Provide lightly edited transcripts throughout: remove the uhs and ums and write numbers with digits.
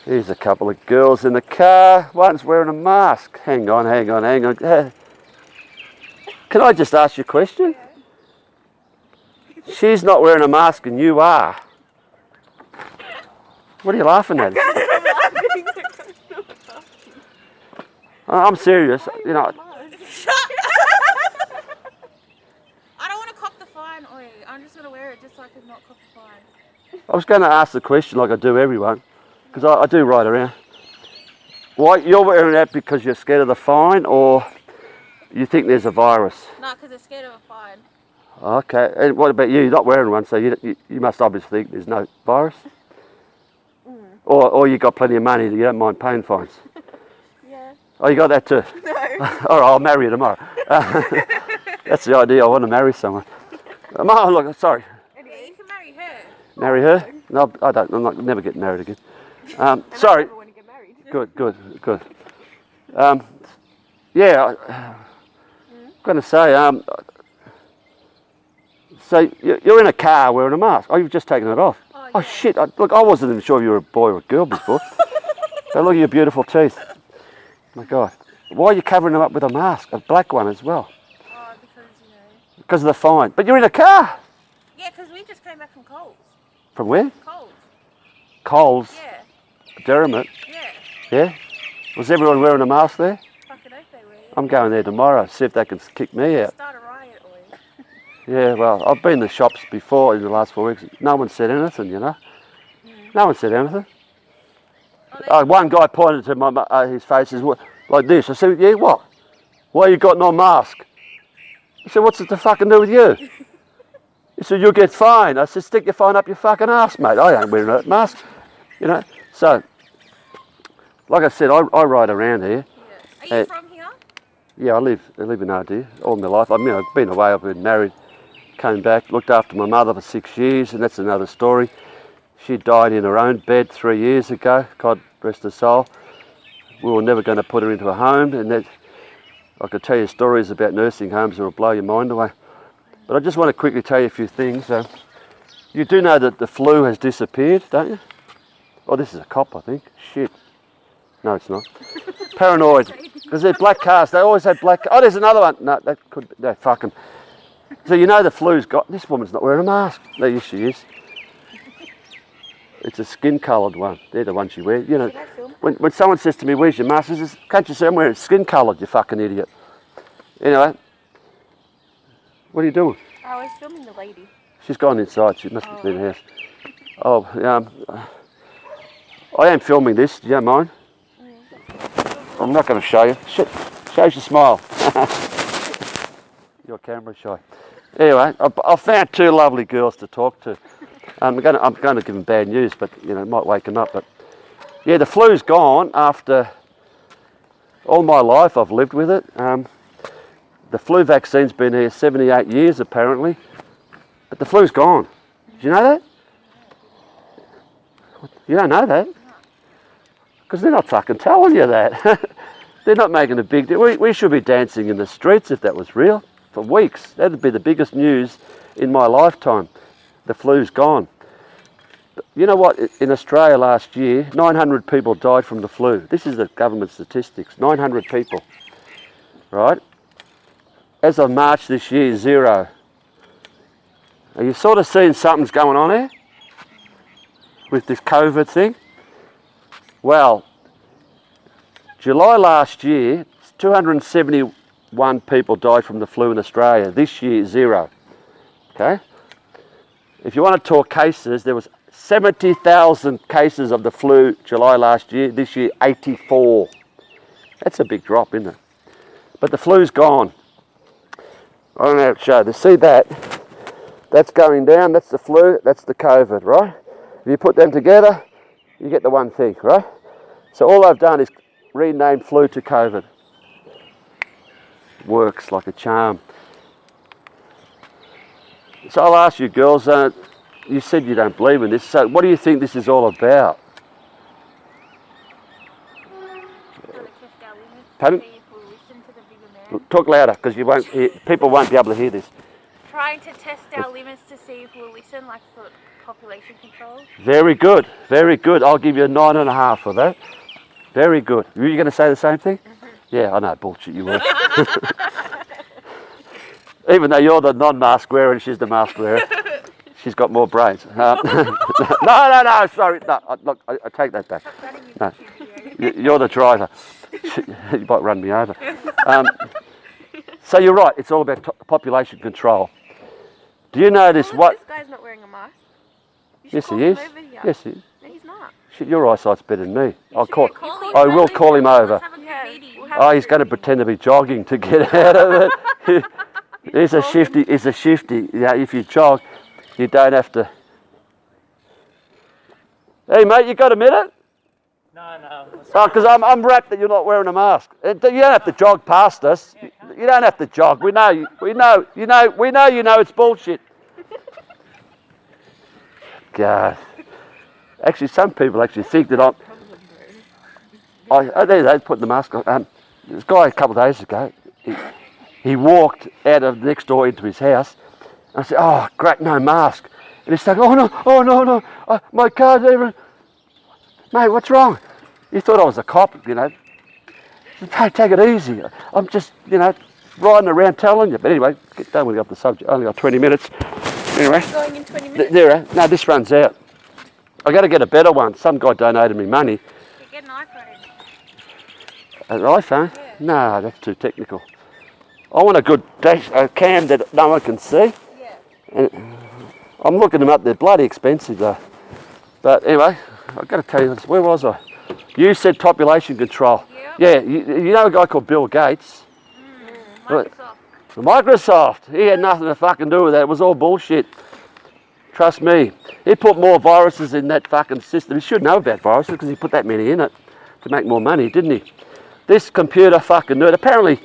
Here's a couple of girls in the car. One's wearing a mask. Hang on. Can I just ask you a question? She's not wearing a mask and you are. What are you laughing at? I'm serious. You know. Shut I don't want to cop the fine, Oi. I'm just going to wear it just so I can not cop the fine. I was going to ask the question like I do everyone, because I do ride around. Why you're wearing that because you're scared of the fine, or you think there's a virus? No, because they're scared of a fine. Okay. And what about you? You're not wearing one, so you must obviously think there's no virus. Or you got plenty of money that you don't mind paying fines. Yeah. Oh, you got that too? No. All right, I'll marry you tomorrow. That's the idea. I want to marry someone. Oh, look, sorry. Yeah, you can marry her. Marry her? No, I don't. I'm not never getting married again. Sorry. I never want to get married. Good. Yeah, I'm going to say, so you're in a car wearing a mask. Oh, you've just taken it off. Oh, shit. Look, I wasn't even sure if you were a boy or a girl before. But look at your beautiful teeth. My God. Why are you covering them up with a mask? A black one as well. Oh, because, you know. Because of the fine. But you're in a car. Yeah, because we just came back from Coles. From where? Coles. Coles. Yeah. Derrimut. Yeah. Yeah? Was everyone wearing a mask there? Fucking oath they were. Yeah. I'm going there tomorrow, see if they can kick me out. Start a riot, Oi. Yeah, well, I've been in the shops before in the last 4 weeks. No one said anything, you know. No one said anything. One guy pointed to his face like this. I said, yeah, what? Why you got no mask? He said, what's it to fucking do with you? He said, you'll get fined. I said, stick your fine up your fucking ass, mate. I ain't wearing a mask, you know. So, like I said, I ride around here. Yeah. Are you from here? Yeah, I live in Ardea all my life. I mean, I've been away, I've been married, came back, looked after my mother for 6 years, and that's another story. She died in her own bed 3 years ago, God rest her soul. We were never going to put her into a home, and that I could tell you stories about nursing homes that will blow your mind away. But I just want to quickly tell you a few things. You do know that the flu has disappeared, don't you? Oh, this is a cop, I think. Shit. No, it's not. Paranoid. Because they're black cars. They always have black. Oh, there's another one. No, that could be. No, fuck 'em. So you know the flu's got. This woman's not wearing a mask. No, yes, she is. It's a skin-coloured one. They're the ones you wear. You know, when someone says to me, "Where's your mask?" I says, "Can't you see I'm wearing skin-coloured? You fucking idiot." Anyway, what are you doing? I was filming the lady. She's gone inside. She must have been in the house. Oh, I am filming this. Do you don't mind? I'm not going to show you. Shit, shows your smile. You're camera shy. Anyway, I found two lovely girls to talk to. I'm going to give them bad news, but you know, it might wake them up. But yeah, the flu's gone. After all my life, I've lived with it. The flu vaccine's been here 78 years apparently, but the flu's gone. Did you know that? You don't know that? Because they're not fucking telling you that. They're not making a big deal. We should be dancing in the streets if that was real for weeks. That'd be the biggest news in my lifetime. The flu's gone. But you know what? In Australia last year, 900 people died from the flu. This is the government statistics. 900 people. Right? As of March this year, 0. Are you sort of seeing something's going on here? With this COVID thing? Well, July last year, 271 people died from the flu in Australia. This year, 0. Okay? If you want to talk cases, there was 70,000 cases of the flu July last year. This year, 84. That's a big drop, isn't it? But the flu's gone. I don't know how to show you. See that? That's going down. That's the flu. That's the COVID, right? If you put them together, you get the one thing, right? So all I've done is rename flu to COVID. Works like a charm. So I'll ask you girls, you said you don't believe in this, so what do you think this is all about? Pardon? Talk louder, because you won't hear, people won't be able to hear this. trying to test our limits to see if we'll listen, like for population control. Very good, very good. I'll give you a 9.5 for that. Very good. Were you going to say the same thing? Yeah, I know, bullshit you were. Even though you're the non-mask wearer and she's the mask wearer, she's got more brains. No, sorry. No, look, I take that back. No, you're the driver. You might run me over. So you're right, it's all about population control. Do you notice what... This guy's not wearing a mask. Yes, he is. Yes, he is. No, he's not. Shit, your eyesight's better than me. I will We'll call him over. Oh, he's going to pretend to be jogging to get out of it. He's a shifty. He's a shifty. Yeah, if you jog, you don't have to. Hey, mate, you got a minute? No. Oh, because I'm wrapped that you're not wearing a mask. You don't have to jog past us. You don't have to jog. We know. We know. You know it's bullshit. God. Actually, some people actually think that they put the mask on. This guy a couple of days ago, he walked out of next door into his house. And I said, "Oh, great, no mask." And he's like, "Oh no, my car's even." Mate, what's wrong? You thought I was a cop, you know. Hey, take it easy. I'm just, riding around telling you. But anyway, don't want to go off the subject. I only got 20 minutes. Anyway. Going in 20 minutes? No, this runs out. I got to get a better one. Some guy donated me money. You get an iPhone. An iPhone? Yeah. No, that's too technical. I want a good cam that no one can see. Yeah. And I'm looking them up. They're bloody expensive though. But anyway, I've got to tell you this. Where was I? You said population control. Yep. Yeah, you know a guy called Bill Gates? Microsoft. Microsoft. He had nothing to fucking do with that. It was all bullshit. Trust me. He put more viruses in that fucking system. He should know about viruses because he put that many in it to make more money, didn't he? This computer fucking nerd. Apparently,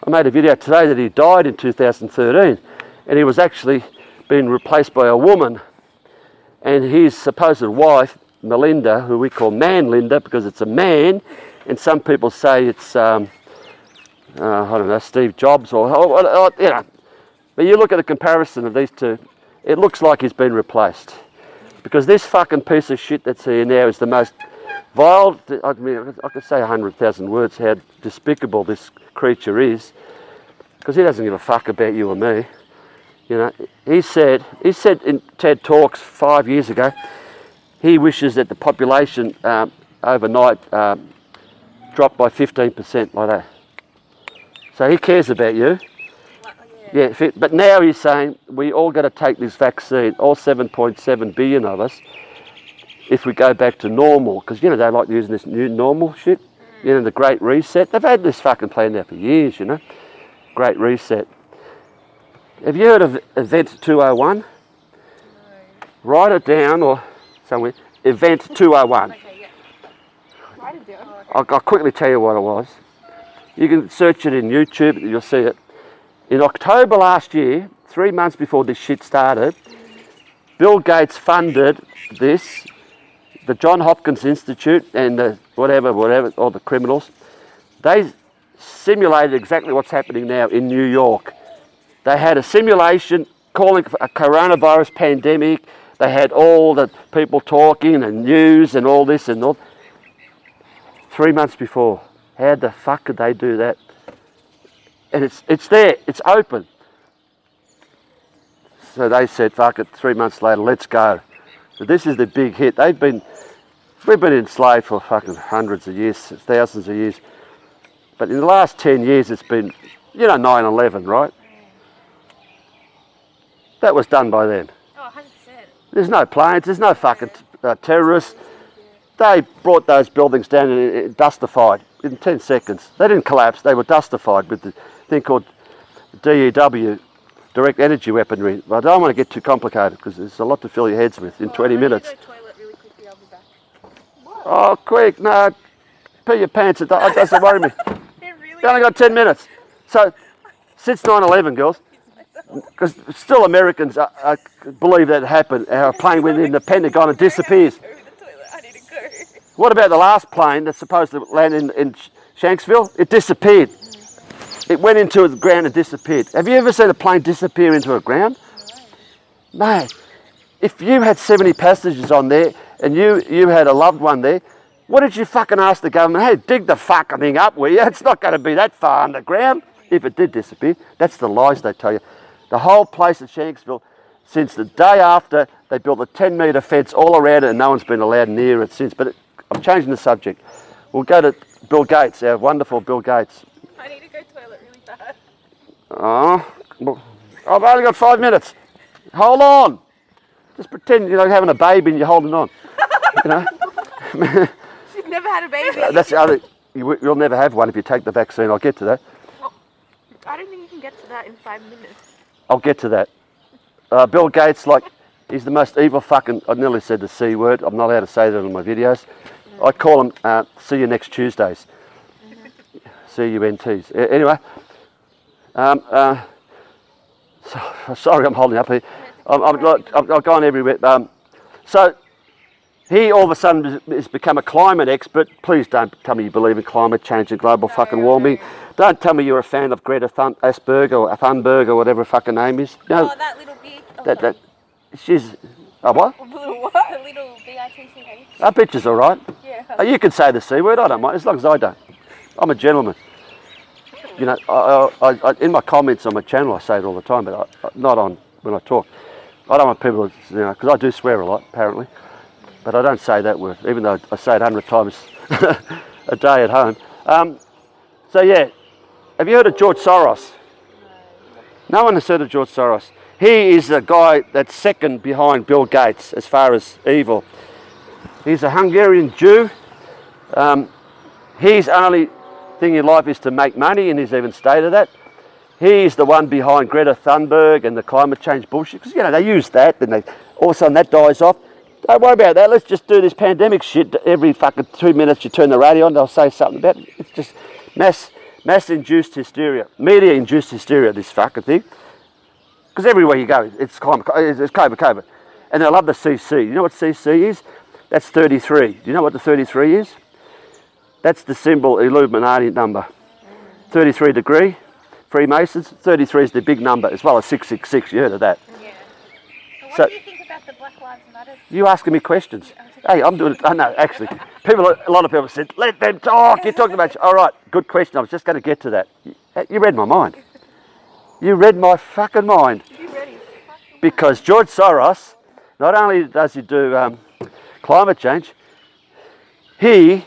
I made a video today that he died in 2013 and he was actually being replaced by a woman. And his supposed wife, Melinda, who we call Man-Linda because it's a man, and some people say it's, I don't know, Steve Jobs or But you look at the comparison of these two, it looks like he's been replaced. Because this fucking piece of shit that's here now is the most vile, I mean, I could say 100,000 words how despicable this creature is. Because he doesn't give a fuck about you or me. He said in TED Talks 5 years ago, he wishes that the population overnight dropped by 15% like that. So he cares about you. Yeah, but now he's saying we all got to take this vaccine, all 7.7 billion of us, if we go back to normal. Because, they like using this new normal shit. The Great Reset. They've had this fucking plan now for years, Great Reset. Have you heard of Event 201? No. Write it down or somewhere. Event 201. Okay, yeah. Write it down. I'll quickly tell you what it was. You can search it in YouTube, you'll see it. In October last year, 3 months before this shit started, Bill Gates funded this, the Johns Hopkins Institute and the whatever, all the criminals. They simulated exactly what's happening now in New York. They had a simulation calling for a coronavirus pandemic. They had all the people talking and news and all this and all. 3 months before. How the fuck could they do that? And it's there. It's open. So they said, fuck it, 3 months later, let's go. So this is the big hit. We've been enslaved for fucking hundreds of years, thousands of years. But in the last 10 years, it's been, 9/11, right? That was done by them. Oh, 100%. There's no planes, there's no fucking terrorists. They brought those buildings down and dustified in 10 seconds. They didn't collapse, they were dustified with the thing called DEW, direct energy weaponry. But I don't want to get too complicated because there's a lot to fill your heads with in 20 minutes. I'm going to go toilet really quickly, I'll be back. What? Oh, quick, no, pee your pants, it doesn't worry me. You only got 10 minutes. So, since 9/11, girls, because still Americans believe that it happened. Our plane went in the Pentagon and disappears. I need to go. What about the last plane that's supposed to land in Shanksville? It disappeared. It went into the ground and disappeared. Have you ever seen a plane disappear into a ground? Mate, if you had 70 passengers on there and you had a loved one there, what did you fucking ask the government? Hey, dig the fucking thing up, will you? It's not going to be that far underground. If it did disappear, that's the lies they tell you. The whole place at Shanksville, since the day after, they built a 10-metre fence all around it and no one's been allowed near it since. But I'm changing the subject. We'll go to Bill Gates, our wonderful Bill Gates. I need to go to the toilet really bad. Oh, well, I've only got 5 minutes. Hold on. Just pretend you're like having a baby and you're holding on. You know? She's never had a baby. That's the other. You'll never have one if you take the vaccine. I'll get to that. Well, I don't think you can get to that in 5 minutes. I'll get to that. Bill Gates, like, he's the most evil fucking. I nearly said the C word. I'm not allowed to say that on my videos. I call him. See you next Tuesdays. CUNTs. Anyway. Sorry, I'm holding up here. I've gone everywhere. So he all of a sudden has become a climate expert. Please don't tell me you believe in climate change and global fucking warming. Don't tell me you're a fan of Greta Thunberg or Thunberg or whatever her fucking name is. No, that little bit. that she's a what? Little what? The little bitch. That bitch is all right. Yeah. You can say the C word. I don't mind as long as I don't. I'm a gentleman. You know, I in my comments on my channel I say it all the time, but not on when I talk. I don't want people, you know, because I do swear a lot apparently, but I don't say that word, even though I say it 100 times a day at home. So yeah, have you heard of George Soros? No one has heard of George Soros. He is the guy that's second behind Bill Gates as far as evil. He's a Hungarian Jew. His only thing in life is to make money, and he's even stated that. He's the one behind Greta Thunberg and the climate change bullshit, because, you know, they use that, then all of a sudden that dies off. Don't worry about that, let's just do this pandemic shit. Every fucking 2 minutes you turn the radio on, they'll say something about it. It's just mass-induced hysteria, media-induced hysteria, this fucking thing. Because everywhere you go, it's COVID. And they love the CC. You know what CC is? That's 33. Do you know what the 33 is? That's the symbol Illuminati number. 33 degree, Freemasons. 33 is the big number, as well as 666. You heard of that? Yeah. So what do you think about the Black Lives Matter? You asking me questions? Hey, I'm doing it. I know, actually. A lot of people said, let them talk. You're talking about... All right, good question. I was just going to get to that. You read my mind. You read my fucking mind. You read it. Because George Soros, not only does he do climate change, he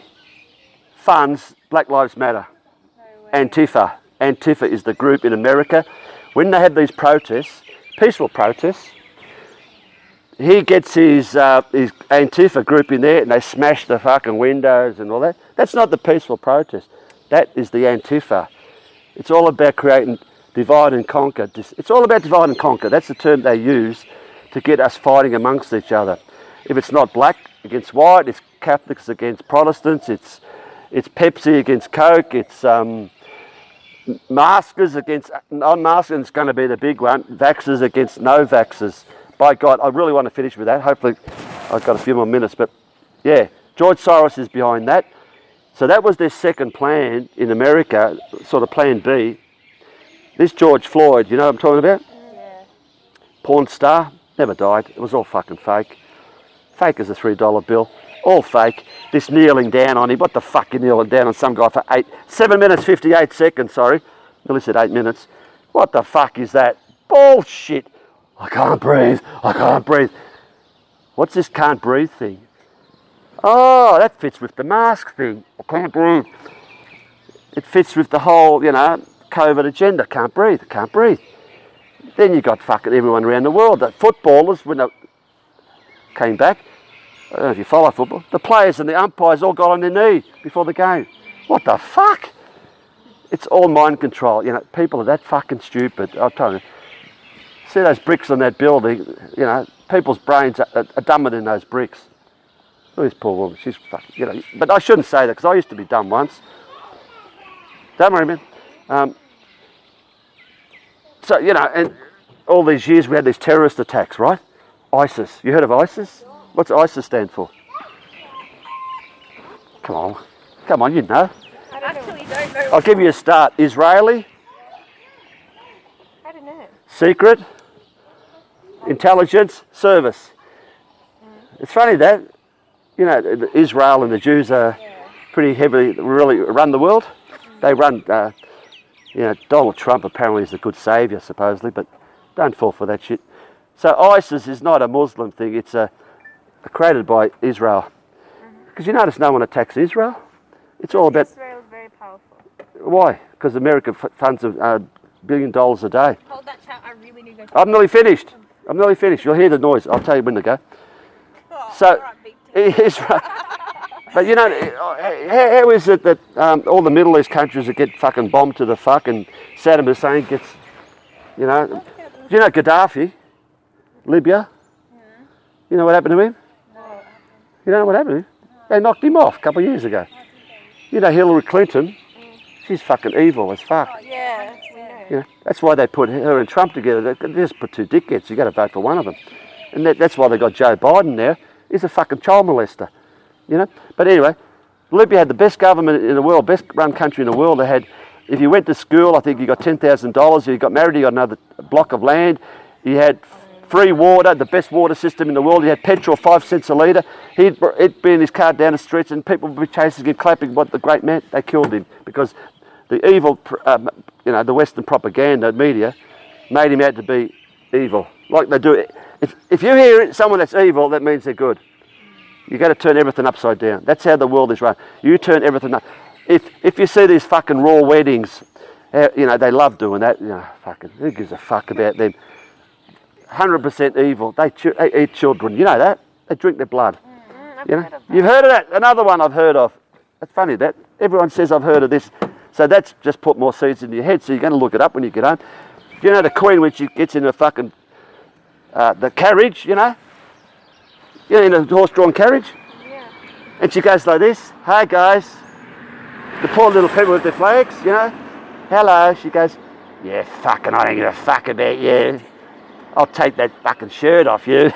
funds Black Lives Matter. No way. Antifa. Antifa is the group in America. When they have these protests, peaceful protests, he gets his Antifa group in there and they smash the fucking windows and all that. That's not the peaceful protest. That is the Antifa. It's all about creating divide and conquer. It's all about divide and conquer. That's the term they use to get us fighting amongst each other. If it's not black against white, it's Catholics against Protestants, it's Pepsi against Coke, it's maskers against non-maskers, and it's going to be the big one, vaxxers against no-vaxxers. By God, I really want to finish with that. Hopefully I've got a few more minutes, but yeah, George Soros is behind that. So that was their second plan in America, sort of plan B. This George Floyd, you know what I'm talking about? Yeah. Porn star, never died. It was all fucking fake. Fake as a $3 bill. All fake. This kneeling down on him. What the fuck you kneeling down on some guy for 7 minutes 58 seconds, sorry. Nearly said 8 minutes. What the fuck is that? Bullshit. I can't breathe. I can't breathe. What's this can't breathe thing? Oh, that fits with the mask thing. I can't breathe. It fits with the whole, you know, COVID agenda. Can't breathe. Can't breathe. Then you got fucking everyone around the world. The footballers, when they came back, I don't know if you follow football, the players and the umpires all got on their knee before the game. What the fuck? It's all mind control. You know, people are that fucking stupid. I'll tell you. See those bricks on that building, you know, people's brains are dumber than those bricks. Look at this poor woman, she's fucking, you know, but I shouldn't say that because I used to be dumb once. Don't worry, man. So, you know, and all these years we had these terrorist attacks, right? ISIS. You heard of ISIS? What's ISIS stand for? Come on, you know. I actually don't know. I'll give you a start. Israeli, secret, intelligence, service. It's funny that, you know, Israel and the Jews are pretty heavily, really run the world. They run, you know, Donald Trump apparently is a good saviour, supposedly, but don't fall for that shit. So ISIS is not a Muslim thing, it's created by Israel. Because you notice no one attacks Israel. It's all about... Israel is very powerful. Why? Because America funds $1 billion a day. Hold that chat, I really need to go. I'm nearly finished. I'm nearly finished. You'll hear the noise. I'll tell you when to go. Oh, So, alright, big T. Israel... But you know, how is it that all the Middle East countries that get fucking bombed to the fuck and Saddam Hussein gets, you know... Do you know Gaddafi? Libya? You know what happened to him? No. You don't know what happened to him? They knocked him off a couple of years ago. You know Hillary Clinton? She's fucking evil as fuck. Oh, yeah, we know. You know, that's why they put her and Trump together. They just put two dickheads. You got to vote for one of them. And that's why they got Joe Biden there. He's a fucking child molester. You know? But anyway, Libya had the best government in the world, best run country in the world. They had, if you went to school, I think you got $10,000. If you got married, you got another block of land. You had free water, the best water system in the world. He had petrol 5 cents a litre. He'd be in his car down the streets and people would be chasing him, clapping what the great man. They killed him because the evil, you know, the Western propaganda media made him out to be evil. Like they do. If you hear someone that's evil, that means they're good. You got to turn everything upside down. That's how the world is run. You turn everything up. If you see these fucking raw weddings, you know, they love doing that. You know, fucking, who gives a fuck about them? 100% evil. They eat children. You know that? They drink their blood. You know? You've heard of that? Another one I've heard of. It's funny that everyone says I've heard of this. So that's just put more seeds in your head. So you're going to look it up when you get home. You know the Queen when she gets in the fucking the carriage, you know? You know, in a horse-drawn carriage? Yeah. And she goes like this. Hi guys. The poor little people with their flags, you know? Hello. She goes, yeah, fucking I don't give a fuck about you. I'll take that fucking shirt off you.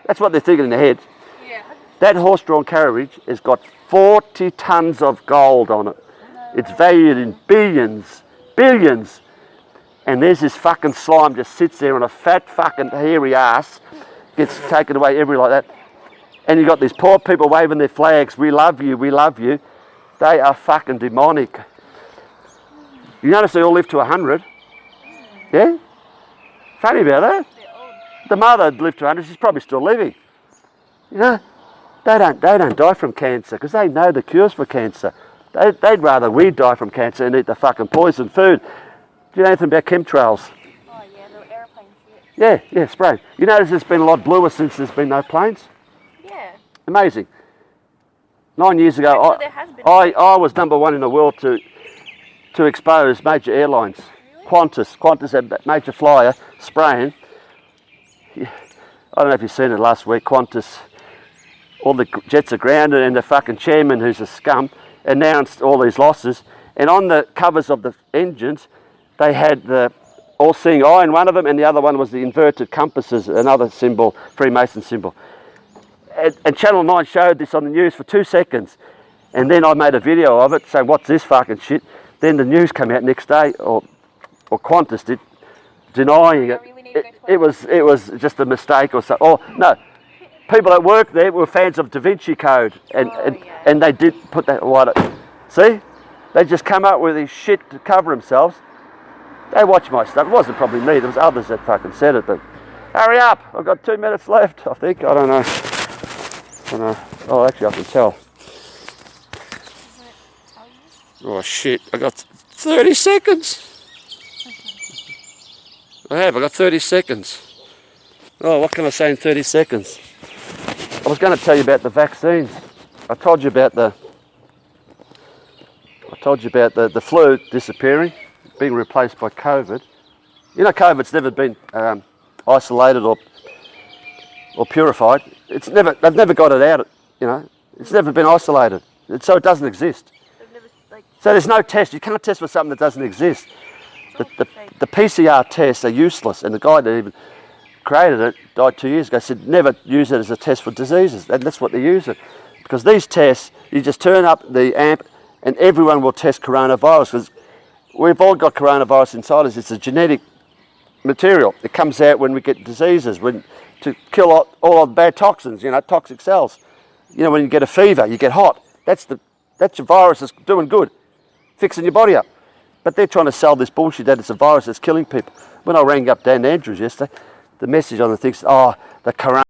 That's what they're thinking in their heads. Yeah. That horse-drawn carriage has got 40 tons of gold on it. It's valued in billions. And there's this fucking slime just sits there on a fat fucking hairy ass, gets taken away every like that. And you got these poor people waving their flags, we love you, we love you. They are fucking demonic. You notice they all live to 100? Yeah? Funny about that. The mother lived to 100, she's probably still living. You know, they don't die from cancer because they know the cures for cancer. They'd rather we die from cancer and eat the fucking poison food. Do you know anything about chemtrails? Oh yeah, the airplane shit. Yeah, spray. You notice it's been a lot bluer since there's been no planes? Yeah. Amazing. 9 years ago, Actually, there has been. I was #1 in the world to expose major airlines. Really? Qantas had a major flyer spraying. I don't know if you've seen it last week. Qantas, all the jets are grounded and the fucking chairman, who's a scum, announced all these losses. And on the covers of the engines, they had the all-seeing eye in one of them, and the other one was the inverted compasses, another symbol, Freemason symbol. And Channel 9 showed this on the news for 2 seconds. And then I made a video of it saying, what's this fucking shit? Then the news came out next day, or Qantas did, denying it. It was just a mistake or something. Or no, people that worked there were fans of Da Vinci Code, and they did put that right. See, they just come up with this shit to cover themselves. They watch my stuff. It wasn't probably me. There was others that fucking said it. But hurry up! I've got 2 minutes left. I think. I don't know. Oh, actually, I can tell. Oh shit! I got 30 seconds. I got 30 seconds. Oh, what can I say in 30 seconds? I was going to tell you about the vaccines. I told you about the flu disappearing, being replaced by COVID. You know, COVID's never been isolated or purified. They've never got it out. You know, it's never been isolated, so it doesn't exist. So there's no test. You can't test for something that doesn't exist. The PCR tests are useless, and the guy that even created it died 2 years ago. Said never use it as a test for diseases, and that's what they use it. Because these tests, you just turn up the amp, and everyone will test coronavirus. Because we've all got coronavirus inside us. It's a genetic material. It comes out when we get diseases, to kill all of the bad toxins, you know, toxic cells. You know, when you get a fever, you get hot. That's your virus that's doing good, fixing your body up. But they're trying to sell this bullshit that it's a virus that's killing people. When I rang up Dan Andrews yesterday, the message on the thing said, oh, the corona